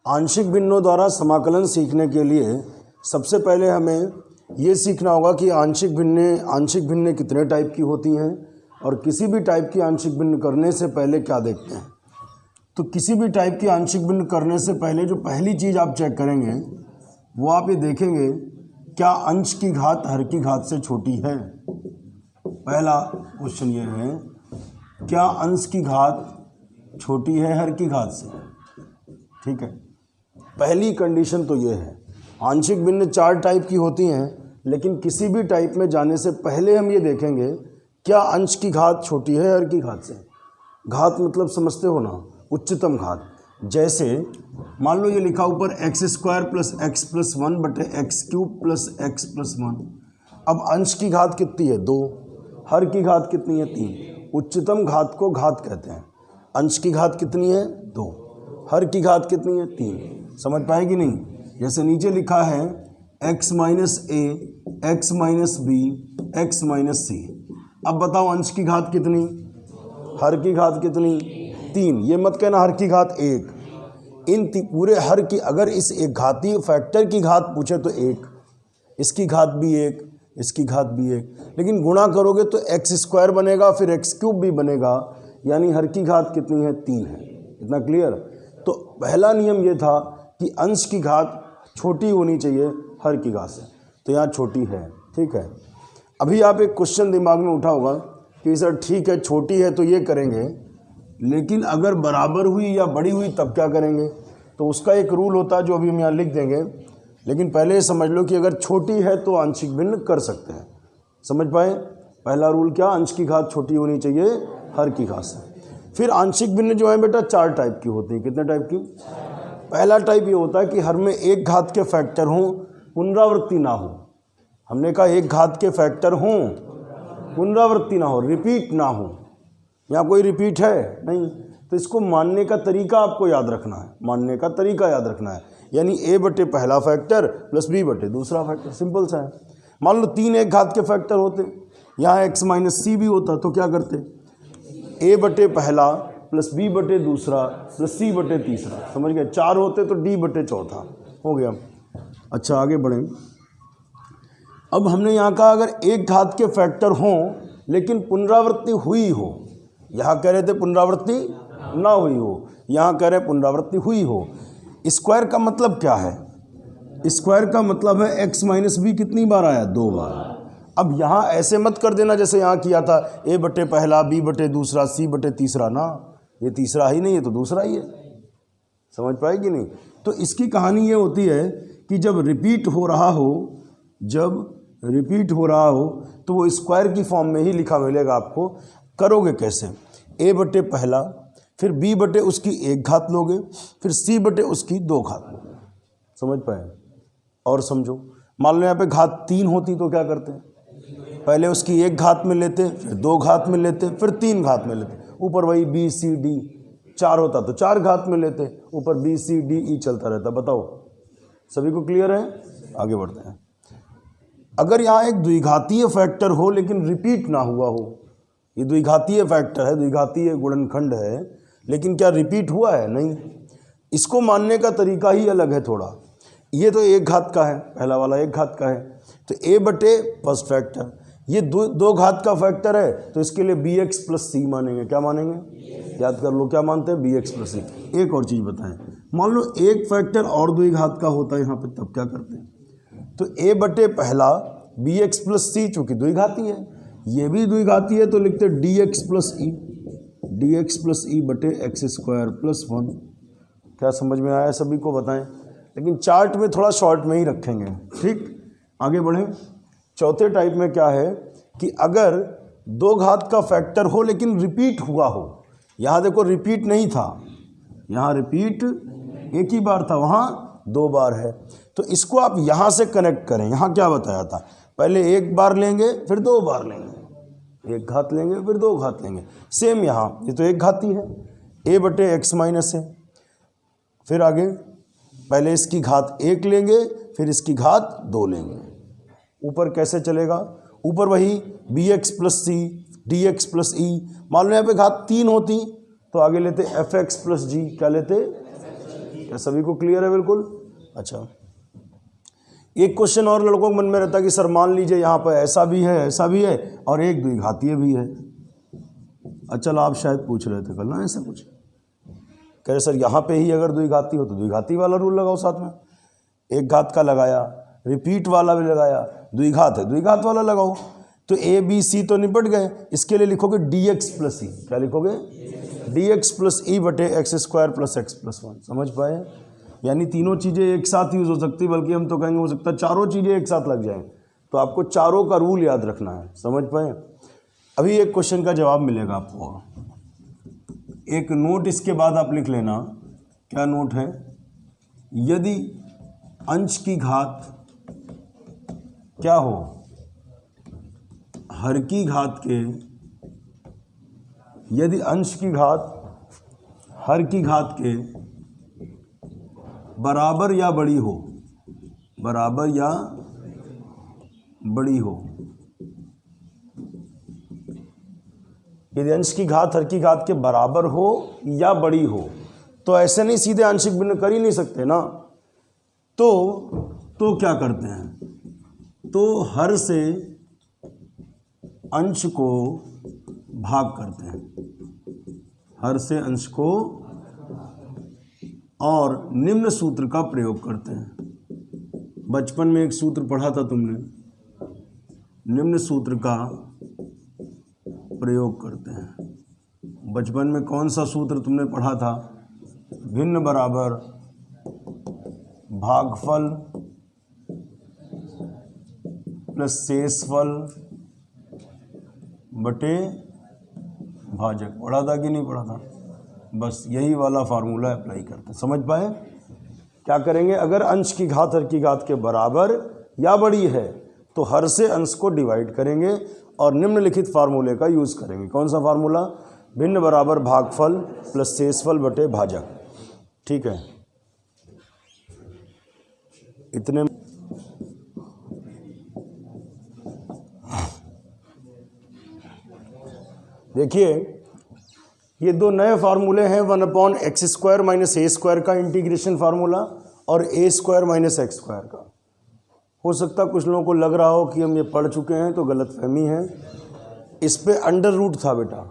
आंशिक भिन्नों द्वारा समाकलन सीखने के लिए सबसे पहले हमें ये सीखना होगा कि आंशिक भिन्न कितने टाइप की होती हैं और किसी भी टाइप की आंशिक भिन्न करने से पहले क्या देखते हैं। तो किसी भी टाइप की आंशिक भिन्न करने से पहले जो पहली चीज़ आप चेक करेंगे वो आप ये देखेंगे क्या अंश की घात हर की घात से छोटी है। पहला क्वेश्चन ये है क्या अंश की घात छोटी है हर की घात से। ठीक है, पहली कंडीशन तो ये है। आंशिक भिन्न 4 टाइप की होती हैं, लेकिन किसी भी टाइप में जाने से पहले हम ये देखेंगे क्या अंश की घात छोटी है हर की घात से। घात मतलब समझते हो ना, उच्चतम घात। जैसे मान लो ये लिखा ऊपर x² + x+1 बटे x³ + x+1। अब अंश की घात कितनी है 2, हर की घात कितनी है 3। उच्चतम घात को घात कहते हैं। अंश की घात कितनी है 2, हर की घात कितनी है 3। समझ पाएगी नहीं। जैसे नीचे लिखा है x - a, x - b, x - c। अब बताओ अंश की घात कितनी, हर की घात कितनी 3। ये मत कहना हर की घात 1। इन पूरे हर की, अगर इस एक घातीय फैक्टर की घात पूछे तो 1, इसकी घात भी 1, इसकी घात भी 1, लेकिन गुणा करोगे तो x² बनेगा, फिर x³ भी बनेगा, यानी हर की घात कितनी है 3 है। इतना क्लियर। तो पहला नियम ये था कि अंश की घात छोटी होनी चाहिए हर की घात से, तो यहाँ छोटी है। ठीक है, अभी आप एक क्वेश्चन दिमाग में उठा होगा कि सर ठीक है छोटी है तो ये करेंगे, लेकिन अगर बराबर हुई या बड़ी हुई तब क्या करेंगे। तो उसका एक रूल होता है जो अभी हम यहाँ लिख देंगे, लेकिन पहले समझ लो कि अगर छोटी है तो आंशिक भिन्न कर सकते हैं। समझ पाए। पहला रूल क्या, अंश की घात छोटी होनी चाहिए हर की घात से। फिर आंशिक भिन्न जो है बेटा 4 टाइप की होती है। कितने टाइप की। पहला टाइप ये होता है कि हर में एक घात के फैक्टर हों, पुनरावृत्ति ना हो। हमने कहा एक घात के फैक्टर हों, पुनरावृत्ति ना हो, रिपीट ना हो। यहाँ कोई रिपीट है नहीं, तो इसको मानने का तरीका आपको याद रखना है। मानने का तरीका याद रखना है, यानी a बटे पहला फैक्टर प्लस b बटे दूसरा फैक्टर। सिंपल सा है। मान लो 3 एक घात के फैक्टर होते, यहाँ x - c भी होता, तो क्या करते a बटे पहला प्लस b बटे दूसरा प्लस c बटे तीसरा। समझ गए। 4 होते तो d बटे चौथा हो गया। अच्छा आगे बढ़ें। अब हमने यहाँ कहा अगर एक घात के फैक्टर हों लेकिन पुनरावृत्ति हुई हो। यहाँ कह रहे थे पुनरावृत्ति ना हुई हो, यहाँ कह रहे पुनरावृत्ति हुई हो। स्क्वायर का मतलब क्या है, स्क्वायर का मतलब है x - b कितनी बार आया 2 बार। अब यहाँ ऐसे मत कर देना जैसे यहाँ किया था a बटे पहला, b बटे दूसरा, c बटे तीसरा। ना, ये तीसरा ही नहीं है तो दूसरा ही है। समझ पाएगी नहीं। तो इसकी कहानी ये होती है कि जब रिपीट हो रहा हो तो वो स्क्वायर की फॉर्म में ही लिखा मिलेगा आपको। करोगे कैसे, a बटे पहला, फिर b बटे उसकी 1 घात लोगे, फिर c बटे उसकी 2 घात लोगे। समझ पाए। और समझो, मान लो यहाँ पे घात 3 होती तो क्या करते, पहले उसकी 1 घात में लेते, फिर 2 घात में लेते, फिर 3 घात में लेते। ऊपर वही b c d। 4 होता तो 4 घात में लेते, ऊपर b c d e चलता रहता। बताओ सभी को क्लियर है। आगे बढ़ते हैं। अगर यहाँ एक द्विघातीय फैक्टर हो लेकिन रिपीट ना हुआ हो, ये द्विघातीय फैक्टर है, द्विघातीय गुणनखंड है, लेकिन क्या रिपीट हुआ है, नहीं। इसको मानने का तरीका ही अलग है थोड़ा। ये तो 1 घात का है, पहला वाला 1 घात का है, तो a बटे फर्स्ट फैक्टर। ये 2 घात का फैक्टर है तो इसके लिए bx + c मानेंगे। क्या मानेंगे, याद कर लो क्या मानते हैं, bx + c। एक और चीज़ बताएं, मान लो एक फैक्टर और 2 घात का होता है यहाँ पे, तब क्या करते हैं। तो a बटे पहला bx + c, चूँकि द्विघाती है, ये भी द्विघाती है, तो लिखते dx + e बटे x² + 1। क्या समझ में आया सभी को, बताएं। लेकिन चार्ट में थोड़ा शॉर्ट में ही रखेंगे। ठीक, आगे बढ़ें। चौथे टाइप में क्या है कि अगर 2 घात का फैक्टर हो लेकिन रिपीट हुआ हो। यहाँ देखो रिपीट नहीं था, यहाँ रिपीट 1 ही बार था, वहाँ 2 बार है। तो इसको आप यहाँ से कनेक्ट करें। यहाँ क्या बताया था, पहले 1 बार लेंगे फिर 2 बार लेंगे, 1 घात लेंगे फिर 2 घात लेंगे। सेम यहाँ, ये तो 1 घाती है, a बटे x - है। फिर आगे पहले इसकी घात 1 लेंगे, फिर इसकी घात 2 लेंगे। ऊपर कैसे चलेगा, ऊपर वही bx + c dx + e। मान लो यहाँ पे घात 3 होती तो आगे लेते fx + g। क्या लेते, क्या सभी को क्लियर है बिल्कुल? अच्छा, एक क्वेश्चन और लड़कों के मन में रहता है कि सर मान लीजिए यहाँ पर ऐसा भी है और एक द्विघातीय भी है। अच्छा, आप शायद पूछ रहे थे कल ना ऐसा कुछ, कह रहे सर यहाँ पे ही अगर द्विघाती हो तो द्विघाती वाला रूल लगाओ साथ में, एक घात का लगाया, रिपीट वाला भी लगाया, द्विघात है द्विघात वाला लगाओ। तो ए बी सी तो निपट गए, इसके लिए लिखोगे dx प्लस ई। क्या लिखोगे? dx प्लस ई बटे x square plus x plus 1। समझ पाए? यानी तीनों चीज़ें एक साथ यूज़ हो सकती, बल्कि हम तो कहेंगे हो सकता है चारों चीज़ें एक साथ लग जाएं। तो आपको चारों का रूल याद रखना है। समझ पाए? अभी एक क्वेश्चन का जवाब मिलेगा आपको, एक नोट इसके बाद आप लिख लेना। क्या नोट है? यदि अंश की घात क्या हो, हर की घात के, यदि अंश की घात हर की घात के बराबर या बड़ी हो, बराबर या बड़ी हो, यदि अंश की घात हर की घात के बराबर हो या बड़ी हो, तो ऐसे नहीं सीधे आंशिक भिन्न कर ही नहीं सकते ना। तो क्या करते हैं? तो हर से अंश को भाग करते हैं, हर से अंश को, और निम्न सूत्र का प्रयोग करते हैं। बचपन में एक सूत्र पढ़ा था तुमने, निम्न सूत्र का प्रयोग करते हैं। बचपन में कौन सा सूत्र तुमने पढ़ा था? भिन्न बराबर भागफल प्लस शेषफल बटे भाजक। पढ़ा था कि नहीं पढ़ा था? बस यही वाला फार्मूला अप्लाई करते हैं। समझ पाए? क्या करेंगे? अगर अंश की घात हर की घात के बराबर या बड़ी है तो हर से अंश को डिवाइड करेंगे और निम्नलिखित फार्मूले का यूज़ करेंगे। कौन सा फार्मूला? भिन्न बराबर भागफल प्लस शेषफल बटे भाजक। ठीक है, इतने। देखिए, ये दो नए फार्मूले हैं, 1/x² माइनस ए स्क्वायर का इंटीग्रेशन फार्मूला और a² माइनस एक्स स्क्वायर का। हो सकता है कुछ लोगों को लग रहा हो कि हम ये पढ़ चुके हैं, तो गलतफहमी है। इस पे अंडर रूट था बेटा,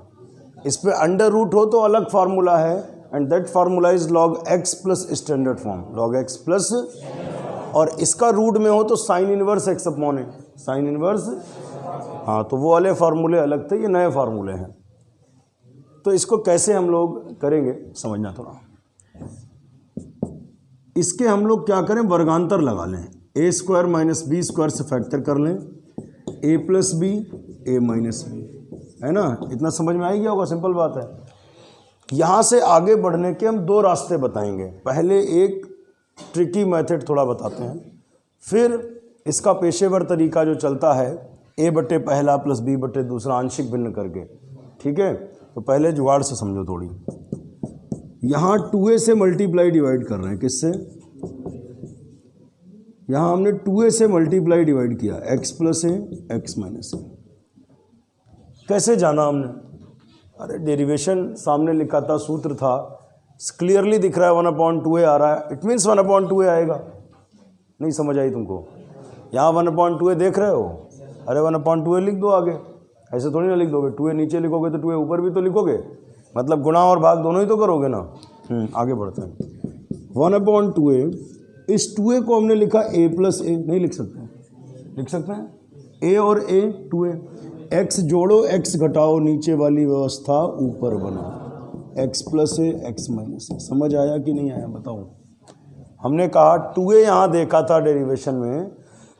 इस पे अंडर रूट हो तो अलग फार्मूला है, and that formula is log x plus standard form, log x plus, और इसका रूट में हो तो साइन इनवर्स x अपॉन ए, साइन इनवर्स। हाँ, तो वो वाले फार्मूले अलग थे, ये नए फार्मूले हैं। तो इसको कैसे हम लोग करेंगे समझना थोड़ा। इसके हम लोग क्या करें? वर्गांतर लगा लें, a² माइनस b² से फैक्टर कर लें, a plus b a minus b, है ना? इतना समझ में आ गया होगा, सिंपल बात है। यहाँ से आगे बढ़ने के हम दो रास्ते बताएंगे। पहले एक ट्रिकी मेथड थोड़ा बताते हैं, फिर इसका पेशेवर तरीका जो चलता है a बटे पहला प्लस b बटे दूसरा आंशिक भिन्न करके। ठीक है, तो पहले जुगाड़ से समझो थोड़ी। यहाँ 2a से मल्टीप्लाई डिवाइड कर रहे हैं, किससे? यहाँ हमने 2a से मल्टीप्लाई डिवाइड किया, x प्लस ए एक्स माइनस ए। कैसे जाना हमने? अरे डेरिवेशन सामने लिखा था, सूत्र था, क्लियरली दिख रहा है 1/2a आ रहा है, इट मीन्स 1/2a आएगा। नहीं समझ आई तुमको? यहाँ 1/2a देख रहे हो? अरे 1/2a लिख दो आगे, ऐसे थोड़ी ना लिख दोगे। 2a नीचे लिखोगे तो 2a ऊपर भी तो लिखोगे, मतलब गुणा और भाग दोनों ही तो करोगे ना। आगे बढ़ते हैं। 1/2a, इस 2a को हमने लिखा a प्लस ए, नहीं लिख सकते? लिख सकते हैं, a और a 2a। x जोड़ो x घटाओ, नीचे वाली व्यवस्था ऊपर बना, x प्लस ए एक्स माइनस ए। समझ आया कि नहीं आया बताओ? हमने कहा 2a यहाँ देखा था डेरिवेशन में,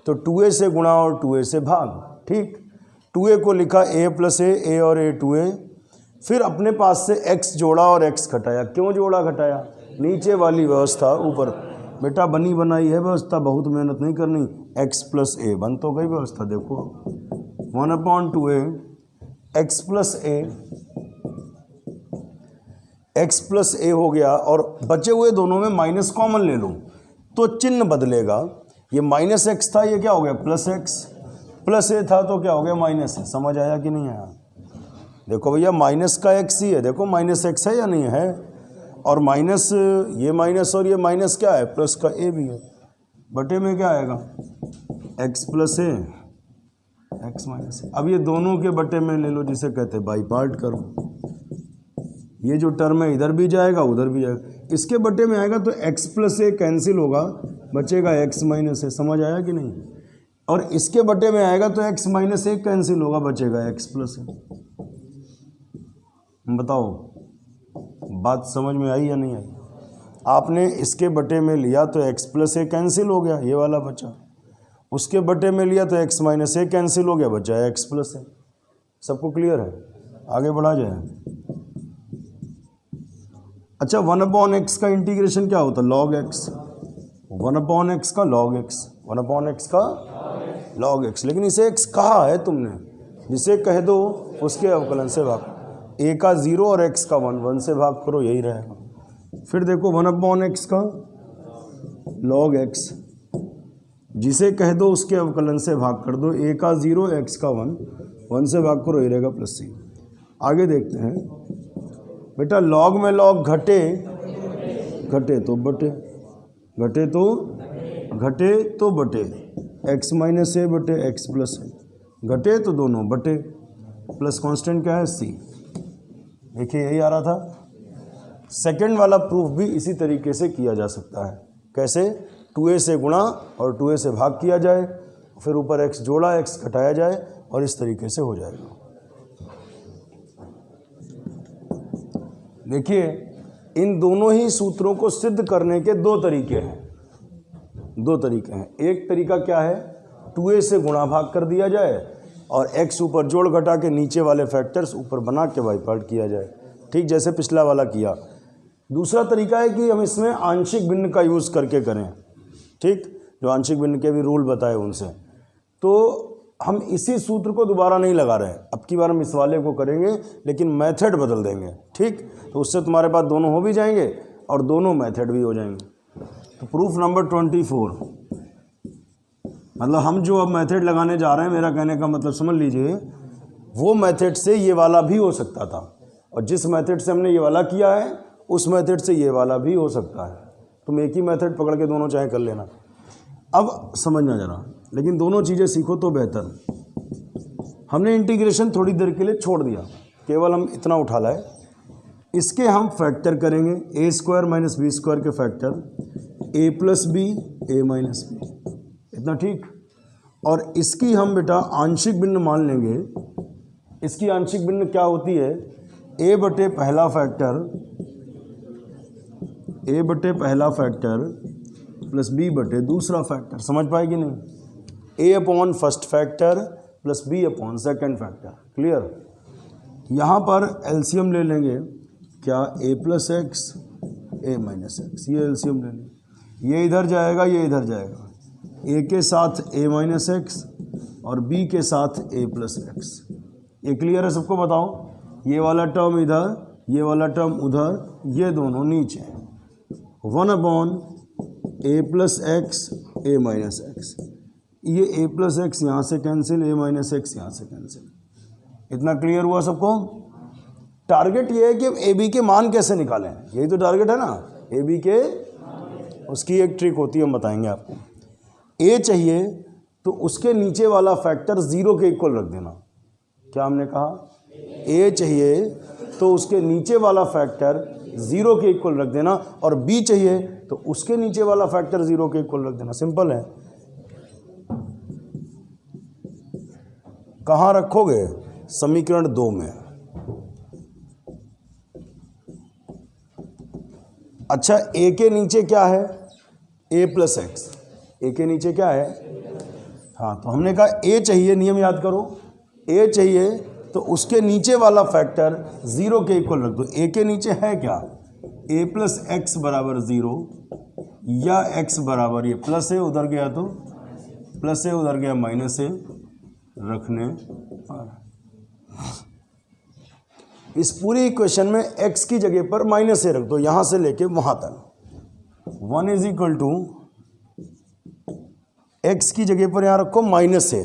तो 2a से गुणा और 2a से भाग। ठीक, 2a को लिखा a प्लस ए और a 2a, फिर अपने पास से x जोड़ा और x घटाया। क्यों जोड़ा घटाया? नीचे वाली व्यवस्था ऊपर। बेटा बनी बनाई है व्यवस्था, बहुत मेहनत नहीं करनी। x प्लस ए बन तो गई व्यवस्था। देखो 1/2a x प्लस ए हो गया, और बचे हुए दोनों में माइनस कॉमन ले लो तो चिन्ह बदलेगा। ये माइनस एक्स था, ये क्या हो गया? Plus x. प्लस ए था तो क्या हो गया? माइनस है। समझ आया कि नहीं आया? देखो भैया, माइनस का एक्स ही है, देखो माइनस एक्स है या नहीं है? और माइनस, ये माइनस और ये माइनस क्या है, प्लस का ए भी है, बटे में क्या आएगा एक्स प्लस ए एक्स माइनस ए। अब ये दोनों के बटे में ले लो, जिसे कहते हैं बाई पार्ट करो। ये जो टर्म है इधर भी जाएगा उधर भी जाएगा, इसके बटे में आएगा तो x प्लस ए कैंसिल होगा, बचेगा x माइनस ए। समझ आया कि नहीं? और इसके बटे में आएगा तो x माइनस ए कैंसिल होगा, बचेगा x प्लस ए। बताओ बात समझ में आई या नहीं आई? आपने इसके बटे में लिया तो x प्लस ए कैंसिल हो गया, ये वाला बचा। उसके बटे में लिया तो x माइनस ए कैंसिल हो गया, बचा x प्लस ए। सबको क्लियर है? आगे बढ़ा जाए। अच्छा, 1/x का इंटीग्रेशन क्या होता है, log x। 1/x का log x, 1/x का log x। लेकिन इसे x कहा है तुमने, जिसे कह दो उसके अवकलन से भाग। a का 0 और x का 1, 1 से भाग करो, यही रहेगा। फिर देखो 1/x का log x, जिसे कह दो उसके अवकलन से भाग कर दो। a का 0 x का 1, 1 से भाग करो, यही रहेगा प्लस c। आगे देखते हैं बेटा, लॉग में लॉग घटे घटे तो बटे, घटे तो बटे, x माइनस ए बटे x प्लस ए, घटे तो दोनों बटे, प्लस कांस्टेंट क्या है c। देखिए यही आ रहा था। सेकंड वाला प्रूफ भी इसी तरीके से किया जा सकता है। कैसे? 2a से गुणा और 2a से भाग किया जाए, फिर ऊपर x जोड़ा, x घटाया जाए, और इस तरीके से हो जाएगा। देखिए इन दोनों ही सूत्रों को सिद्ध करने के दो तरीके हैं। एक तरीका क्या है, 2a से गुणा भाग कर दिया जाए और x ऊपर जोड़ घटा के नीचे वाले फैक्टर्स ऊपर बना के बाई पार्ट किया जाए, ठीक जैसे पिछला वाला किया। दूसरा तरीका है कि हम इसमें आंशिक भिन्न का यूज़ करके करें, ठीक, जो आंशिक भिन्न के भी रूल बताए उनसे। तो हम इसी सूत्र को दोबारा नहीं लगा रहे हैं, अब की बार हम इस वाले को करेंगे लेकिन मेथड बदल देंगे, ठीक। तो उससे तुम्हारे पास दोनों हो भी जाएंगे और दोनों मेथड भी हो जाएंगे। तो प्रूफ नंबर 24, मतलब हम जो अब मेथड लगाने जा रहे हैं, मेरा कहने का मतलब समझ लीजिए, वो मेथड से ये वाला भी हो सकता था, और जिस मेथड से हमने ये वाला किया है उस मेथड से ये वाला भी हो सकता है। तुम एक ही मेथड पकड़ के दोनों चाहे कर लेना। अब समझना जरा, लेकिन दोनों चीज़ें सीखो तो बेहतर। हमने इंटीग्रेशन थोड़ी देर के लिए छोड़ दिया, केवल हम इतना उठा लाए। इसके हम फैक्टर करेंगे, a square minus b square के factor, a plus b a minus b, इतना ठीक। और इसकी हम बेटा आंशिक भिन्न मान लेंगे। इसकी आंशिक भिन्न क्या होती है, a बटे पहला फैक्टर प्लस b बटे दूसरा फैक्टर। समझ पाए कि नहीं? a upon first factor plus b upon second factor. Clear? यहाँ पर एलसीएम ले लेंगे, क्या, a plus x A minus x, ये एलसीएम ले लेंगे। ये इधर जाएगा, ये इधर जाएगा, a के साथ a माइनस एक्स और b के साथ a प्लस एक्स। ये क्लियर है सबको? बताओ, ये वाला टर्म इधर, ये वाला टर्म उधर, ये दोनों नीचे। 1/a प्लस एक्स ए माइनस एक्स, ये a प्लस एक्स यहाँ से कैंसिल, a माइनस एक्स यहाँ से कैंसिल। इतना क्लियर हुआ सबको? टारगेट ये है कि ए बी के मान कैसे निकालें, यही तो टारगेट है ना, ए बी के। उसकी एक ट्रिक होती है, हम बताएंगे आपको। ए चाहिए तो उसके नीचे वाला फैक्टर 0 के इक्वल रख देना। क्या हमने कहा? ए चाहिए तो उसके नीचे वाला फैक्टर 0 के इक्वल रख देना, और बी चाहिए तो उसके नीचे वाला फैक्टर 0 के इक्वल रख देना। सिंपल है। कहाँ रखोगे? समीकरण 2 में। अच्छा, ए के नीचे क्या है? a plus x. ए के नीचे क्या है? हाँ, तो हमने कहा a चाहिए, नियम याद करो, a चाहिए तो उसके नीचे वाला फैक्टर 0 के इक्वल रख दो। a के नीचे है क्या? a प्लस एक्स बराबर 0, या x बराबर, ये प्लस है उधर गया तो प्लस है, उधर गया माइनस है, रखने पर इस पूरी इक्वेशन में x की जगह पर माइनस ए रख दो, यहां से लेके वहां तक। 1 इज इक्वल टू एक्स की जगह पर यहां रखो माइनस ए।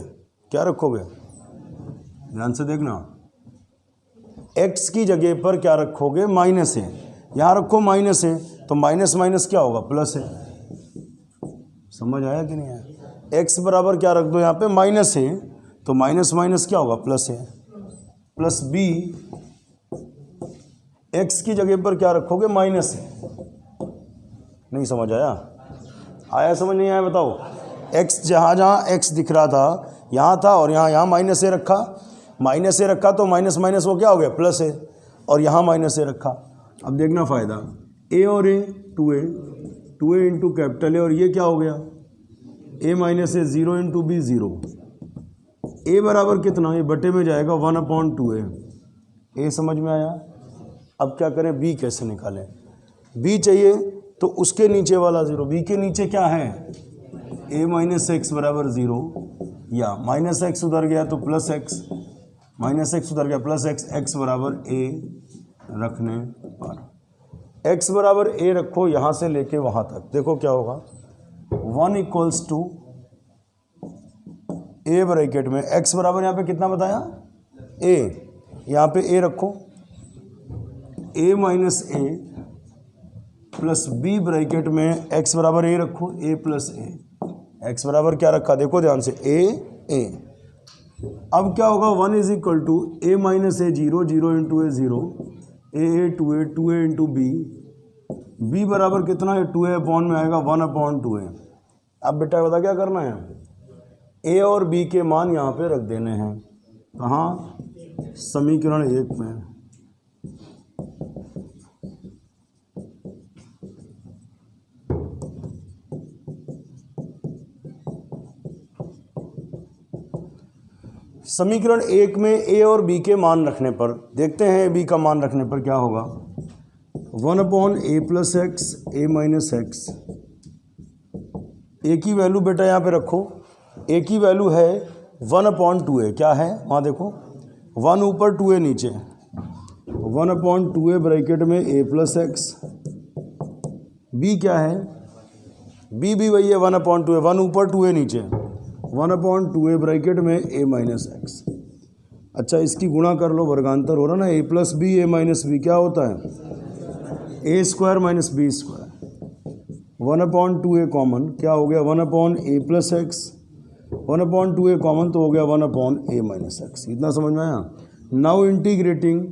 क्या रखोगे? ध्यान से देखना, x की जगह पर क्या रखोगे? माइनस ए। यहाँ रखो माइनस है तो माइनस माइनस क्या होगा, प्लस है। समझ आया कि नहीं आया? एक्स बराबर क्या रख दो यहाँ पे, माइनस है तो माइनस माइनस क्या होगा, प्लस है। प्लस बी, एक्स की जगह पर क्या रखोगे, माइनस है। नहीं समझ आया? आया समझ नहीं आया बताओ? एक्स जहाँ जहाँ एक्स दिख रहा था यहाँ था और यहाँ माइनस ए रखा, माइनस ए रखा तो माइनस माइनस वो क्या हो गया, प्लस है, और यहाँ माइनस ए रखा। अब देखना फ़ायदा, ए और ए 2a इंटू कैपिटल ए, और ये क्या हो गया, ए माइनस ए, 0 इंटू बी 0। ए बराबर कितना, ये बटे में जाएगा 1/2a। ए समझ में आया? अब क्या करें, बी कैसे निकालें? बी चाहिए तो उसके नीचे वाला 0, बी के नीचे क्या है, a माइनस एक्स बराबर 0, या माइनस एक्स उधर गया तो प्लस एक्स, माइनस एक्स उधर गया प्लस एक्स, एक्स बराबर a रखने पर। x बराबर a रखो यहाँ से लेके वहाँ तक, देखो क्या होगा, 1 इक्वल्स टू a ब्रैकेट में x बराबर यहाँ पे कितना बताया, a, यहाँ पे a रखो, a माइनस a प्लस b ब्रैकेट में x बराबर a रखो, a प्लस a, x बराबर क्या रखा, देखो ध्यान से, a। अब क्या होगा, 1 इज इक्वल टू a माइनस a 0, 0 into a 0, a 2a into b बराबर कितना है, 2a अपॉन में आएगा 1/2a। अब बेटा बता क्या करना है, a और b के मान यहाँ पे रख देने हैं, कहाँ, समीकरण 1 में। समीकरण 1 में a और b के मान रखने पर, देखते हैं b का मान रखने पर क्या होगा, 1/a plus x, a minus x. a की वैल्यू बेटा यहाँ पे रखो, a की वैल्यू है 1/2a, क्या है वहाँ देखो, 1 ऊपर 2a नीचे, 1/2a ब्रैकेट में a प्लस एक्स। b क्या है, b भी वही है 1/2a, 1 ऊपर 2a नीचे, 1/2a ब्रैकेट में a माइनस एक्स। अच्छा इसकी गुणा कर लो, वर्गांतर हो रहा ना, a plus b a minus b क्या होता है, a square minus b square. 1/2a common क्या हो गया, 1/a plus x, 1/2a common तो हो गया 1/a माइनस एक्स। इतना समझ में आया? नाउ इंटीग्रेटिंग,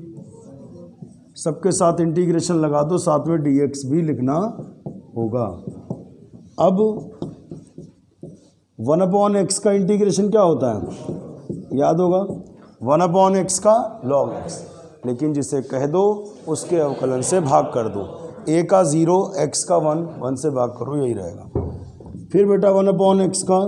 सबके साथ इंटीग्रेशन लगा दो, साथ में dx भी लिखना होगा। अब 1/x का इंटीग्रेशन क्या होता है, याद होगा, 1/x का log x, लेकिन जिसे कह दो उसके अवकलन से भाग कर दो, a का 0, x का 1 से भाग करो, यही रहेगा। फिर बेटा 1/x का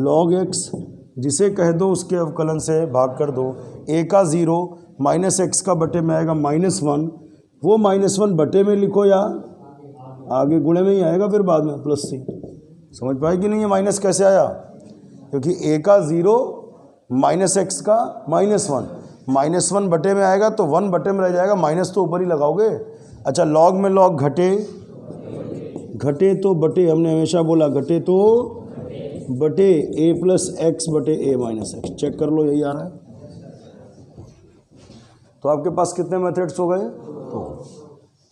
log x, जिसे कह दो उसके अवकलन से भाग कर दो, a का 0 माइनस एक्स का बटे में आएगा -1, वो -1 बटे में लिखो या आगे गुणे में ही आएगा, फिर बाद में प्लस c। समझ पाए कि नहीं, है माइनस कैसे आया, क्योंकि a का 0 माइनस एक्स का -1 बटे में आएगा तो 1 बटे में रह जाएगा, माइनस तो ऊपर ही लगाओगे। अच्छा लॉग में लॉग घटे तो बटे, हमने हमेशा बोला घटे तो बटे, a प्लस एक्स बटे a माइनस एक्स, चेक कर लो यही आ रहा है। तो आपके पास कितने मेथड्स हो गए, तो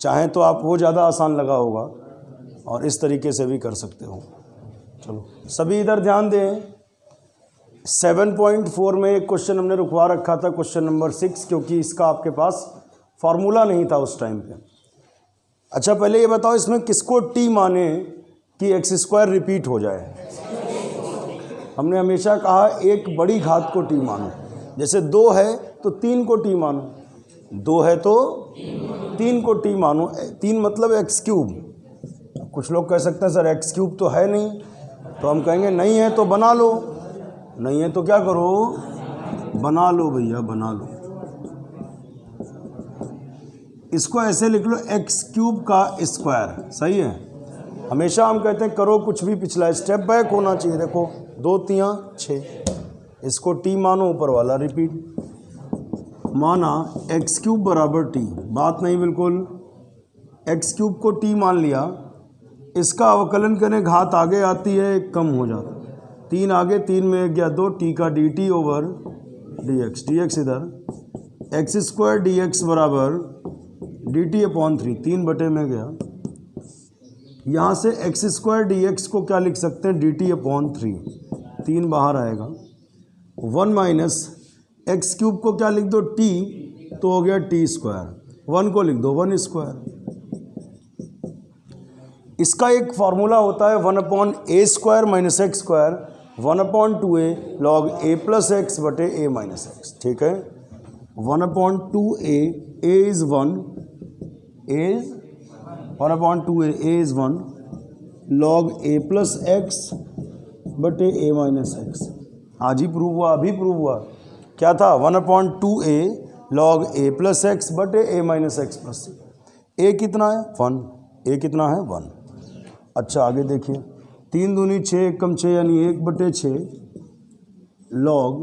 चाहें तो आप वो ज़्यादा आसान लगा होगा और इस तरीके से भी कर सकते हो। चलो सभी इधर ध्यान दें, 7.4 में एक क्वेश्चन हमने रुकवा रखा था, क्वेश्चन नंबर 6, क्योंकि इसका आपके पास फॉर्मूला नहीं था उस टाइम पे। अच्छा पहले ये बताओ इसमें किसको t माने कि x² रिपीट हो जाए। हमने हमेशा कहा एक बड़ी घात को t मानो, जैसे 2 है तो 3 को t मानो, 2 है तो 3 को t मानो, 3 मतलब x³। कुछ लोग कह सकते हैं सर x³ तो है नहीं, तो हम कहेंगे नहीं है तो बना लो, नहीं है तो क्या करो, बना लो भैया बना लो। इसको ऐसे लिख लो x³ का स्क्वायर, सही है। हमेशा हम कहते हैं करो कुछ भी, पिछला स्टेप बैक होना चाहिए। देखो 2 3 6, इसको t मानो, ऊपर वाला रिपीट, माना x³ बराबर t, बात नहीं बिल्कुल, x³ को t मान लिया, इसका अवकलन करें, घात आगे आती है कम हो जाता है, 3 आगे 3 में 1 गया 2, t का dt ओवर dx, dx इधर x² dx बराबर dt/3 3 बटे में गया, यहाँ से x² dx को क्या लिख सकते हैं, dt/3 3 बाहर आएगा, 1 माइनस x³ को क्या लिख दो t, तो हो गया t², 1 को लिख दो 1²। इसका एक फॉर्मूला होता है 1/a² minus x², 1/2a log a plus x बटे a माइनस एक्स, ठीक है। 1/2a, a is 1, a is 1/2a, a is 1 log a plus x बटे a माइनस एक्स। आज ही प्रूव हुआ, अभी प्रूव हुआ। क्या था, 1/2a log a plus x बटे a minus x plus c। a कितना है 1, a कितना है 1। अच्छा आगे देखिए, 3 दूनी 6, 1 कम 6 यानी 1/6 log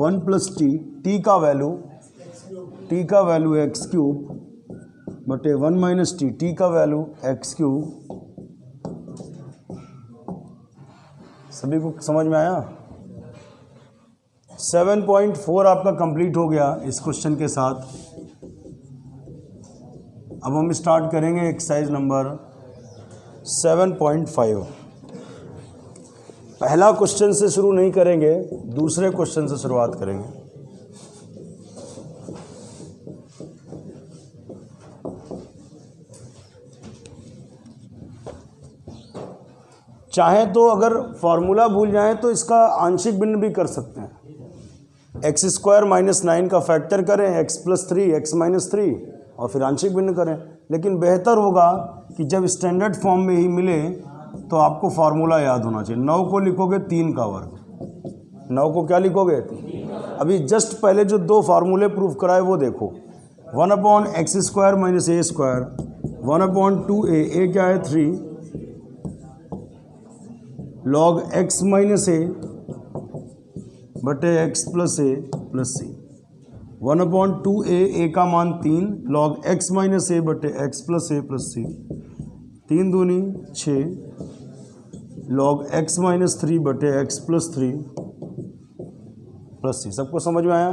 1 प्लस टी, टी का वैल्यू x³ बटे 1 माइनस टी, टी का वैल्यू x³। सभी को समझ में आया। 7.4 आपका कंप्लीट हो गया इस क्वेश्चन के साथ। अब हम स्टार्ट करेंगे एक्सरसाइज नंबर 7.5। पहला क्वेश्चन से शुरू नहीं करेंगे, दूसरे क्वेश्चन से शुरुआत करेंगे। चाहे तो अगर फॉर्मूला भूल जाएं तो इसका आंशिक भिन्न भी कर सकते हैं। x² माइनस 9 का फैक्टर करें, x+3 x माइनस 3 और फिर आंशिक भिन्न करें। लेकिन बेहतर होगा कि जब स्टैंडर्ड फॉर्म में ही मिले तो आपको फार्मूला याद होना चाहिए। 9 को लिखोगे 3 का वर्ग, 9 को क्या लिखोगे, अभी जस्ट पहले जो 2 फार्मूले प्रूफ कराए वो देखो। 1/x² minus a², 1/2a, a क्या है 3 log x माइनस a बटे x plus a plus c। 1/2a, a का मान 3 log x माइनस a बटे x plus a plus c। 3 दूनी 6 log x माइनस 3 बटे x प्लस 3 प्लस c। सबको समझ में आया?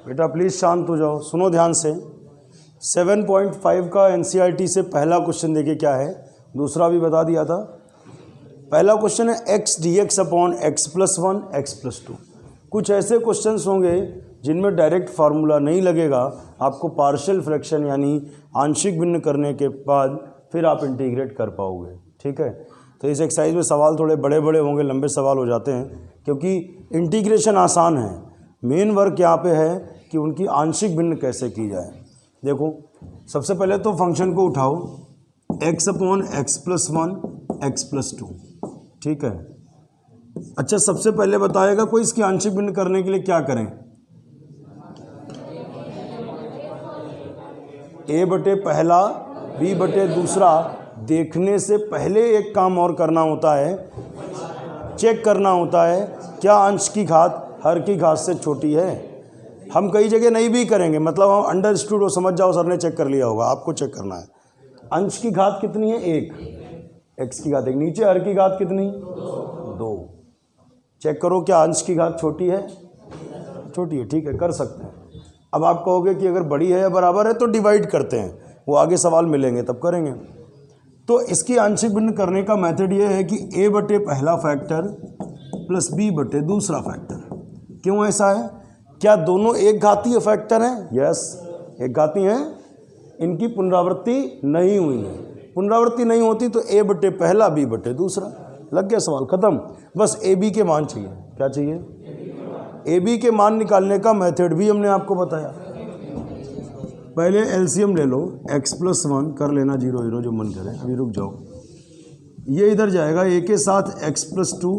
बेटा प्लीज़ शांत हो जाओ, सुनो ध्यान से। 7.5 का एनसीईआरटी से पहला क्वेश्चन देखिए क्या है, दूसरा भी बता दिया था। पहला क्वेश्चन है x dx upon x plus 1 x plus 2। कुछ ऐसे क्वेश्चंस होंगे जिनमें डायरेक्ट फार्मूला नहीं लगेगा, आपको पार्शियल फ्रैक्शन यानी आंशिक भिन्न करने के बाद फिर आप इंटीग्रेट कर पाओगे, ठीक है। तो इस एक्सरसाइज में सवाल थोड़े बड़े बड़े होंगे, लंबे सवाल हो जाते हैं, क्योंकि इंटीग्रेशन आसान है। मेन वर्क यहाँ पे है कि उनकी आंशिक भिन्न कैसे की जाए। देखो सबसे पहले तो फंक्शन को उठाओ, x upon x plus 1 x plus 2, ठीक है। अच्छा सबसे पहले बताएगा कोई इसकी आंशिक भिन्न करने के लिए क्या करें, a बटे पहला b बटे दूसरा। देखने से पहले एक काम और करना होता है, चेक करना होता है क्या अंश की घात हर की घात से छोटी है। हम कई जगह नहीं भी करेंगे, मतलब हम अंडरस्टूड हो, समझ जाओ सर ने चेक कर लिया होगा, आपको चेक करना है। अंश की घात कितनी है 1, x की घात 1, नीचे हर की घात कितनी 2। चेक करो क्या अंश की घात छोटी है, छोटी है, ठीक है, कर सकते हैं। अब आप कहोगे कि अगर बड़ी है या बराबर है तो डिवाइड करते हैं, वो आगे सवाल मिलेंगे तब करेंगे। तो इसकी आंशिक भिन्न करने का मेथड ये है कि a बटे पहला फैक्टर प्लस b बटे दूसरा फैक्टर। क्यों ऐसा है, क्या दोनों एक घातीय फैक्टर हैं? यस, एक घाती हैं, इनकी पुनरावृत्ति नहीं हुई है। पुनरावृत्ति नहीं होती तो a बटे पहला b बटे दूसरा, लग गया सवाल, खत्म। बस a b के मान चाहिए, क्या चाहिए, a b के मान निकालने का मेथड भी हमने आपको बताया। पहले एलसीएम ले लो, x प्लस 1 कर लेना 0 0 जो मन करे। अभी रुक जाओ, ये इधर जाएगा, a के साथ x प्लस 2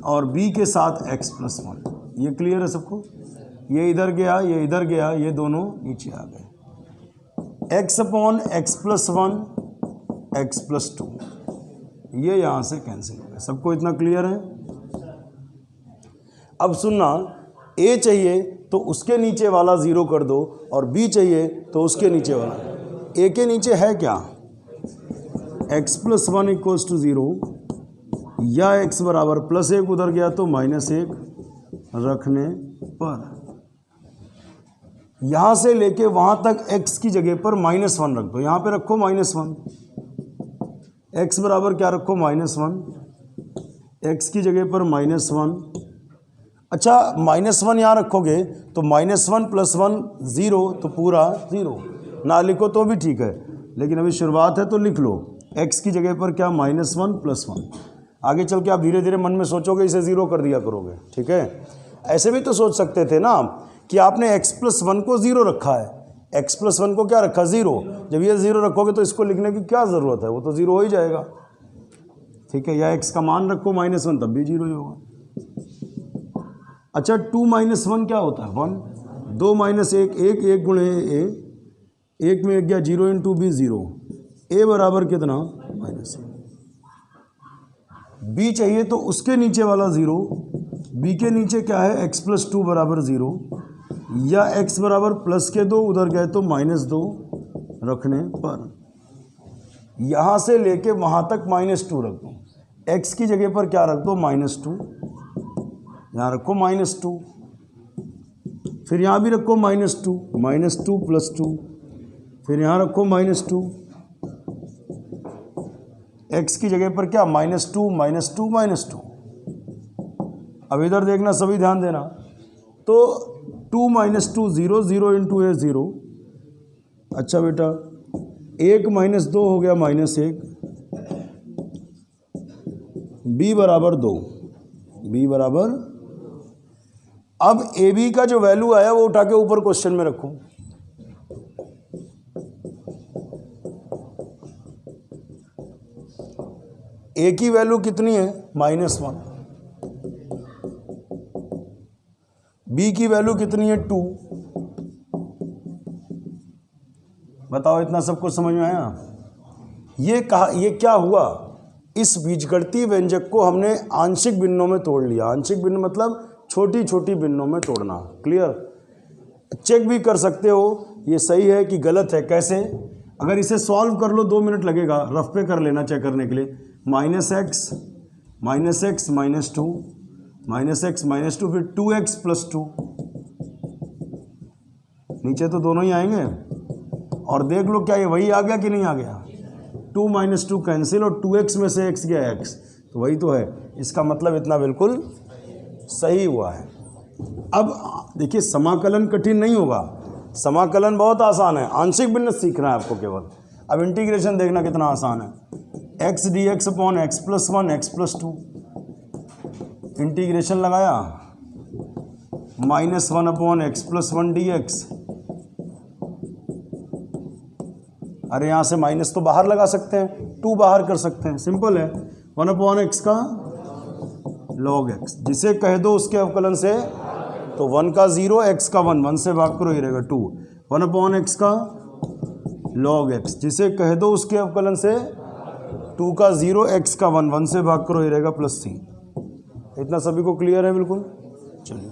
और b के साथ x प्लस 1। ये क्लियर है सबको? ये इधर गया, ये इधर गया, ये दोनों नीचे आ गए। x upon x plus 1 x plus 2, ये यहाँ से कैंसिल हो गया। सबको इतना क्लियर है? अब सुनना, a चाहिए तो उसके नीचे वाला 0 कर दो और b चाहिए तो उसके नीचे वाला। a के नीचे है क्या, x प्लस 1 इक्वल्स टू 0 या x बराबर प्लस 1 उधर गया तो -1 रखने पर यहाँ से लेके वहाँ तक x की जगह पर -1 रख दो। यहाँ पे रखो -1, x बराबर क्या रखो -1, x की जगह पर -1। अच्छा -1 यहाँ रखोगे तो -1 + 1 0, तो पूरा 0। ना लिखो तो भी ठीक है, लेकिन अभी शुरुआत है तो लिख लो। x की जगह पर क्या -1 + 1। आगे चल के आप धीरे धीरे मन में सोचोगे, इसे 0 कर दिया करोगे, ठीक है। ऐसे भी तो सोच सकते थे ना कि आपने x + 1 को 0 रखा है, x + 1 को क्या रखा 0। जब ये 0 रखोगे तो इसको लिखने की क्या ज़रूरत है, वो तो 0 हो ही जाएगा, ठीक है। या x का मान रखो -1, तब भी 0 ही होगा। अच्छा 2 - 1 क्या होता है 1, 2 - 1 1, 1 गुणे a, 1 में 1 गया 0 × b 0, a बराबर कितना -1। b चाहिए तो उसके नीचे वाला 0, b के नीचे क्या है x + 2 बराबर 0, या x बराबर +2 उधर गए तो -2 रखने पर यहाँ से लेके वहाँ तक -2 रख दो। x की जगह पर क्या रख दो -2, यहाँ रखो -2, फिर यहाँ भी रखो -2, -2 + 2, फिर यहाँ रखो -2, x की जगह पर क्या -2 -2 -2। अब इधर देखना, सभी ध्यान देना, तो 2 - 2 0, 0 × a 0। अच्छा बेटा 1 - 2 हो गया -1, b बराबर 2, b बराबर। अब ए बी का जो वैल्यू आया वो उठा के ऊपर क्वेश्चन में रखो। ए की वैल्यू कितनी है -1, बी की वैल्यू कितनी है 2। बताओ इतना सब कुछ समझ में आया। ये क्या हुआ, इस बीजगणितीय व्यंजक को हमने आंशिक भिन्नों में तोड़ लिया। आंशिक भिन्न मतलब छोटी छोटी भिन्नों में तोड़ना। क्लियर। चेक भी कर सकते हो ये सही है कि गलत है। कैसे, अगर इसे सॉल्व कर लो 2 मिनट लगेगा, रफ पे कर लेना चेक करने के लिए। -x -2 फिर 2x + 2, नीचे तो दोनों ही आएंगे। और देख लो क्या ये वही आ गया कि नहीं आ गया। 2 - 2 कैंसिल और 2x में से x गया x, तो वही तो है। इसका मतलब इतना बिल्कुल सही हुआ है। अब देखिए समाकलन कठिन नहीं होगा, समाकलन बहुत आसान है। आंशिक भिन्न सीखना है आपको केवल। अब इंटीग्रेशन देखना कितना आसान है। x dx / x + 1 x + 2, integration लगाया -1 / x + 1 dx। अरे यहाँ से माइनस तो बाहर लगा सकते हैं, 2 बाहर कर सकते हैं, सिंपल है। 1 / x का log x, जिसे कह दो उसके अवकलन से, तो 1 का 0 x का 1, 1 से भाग करो ये रहेगा 2। 1 / x का log x, जिसे कह दो उसके अवकलन से 2 का 0 x का 1, 1 से भाग करो ये रहेगा +3। इतना सभी को क्लियर है बिल्कुल। चलिए।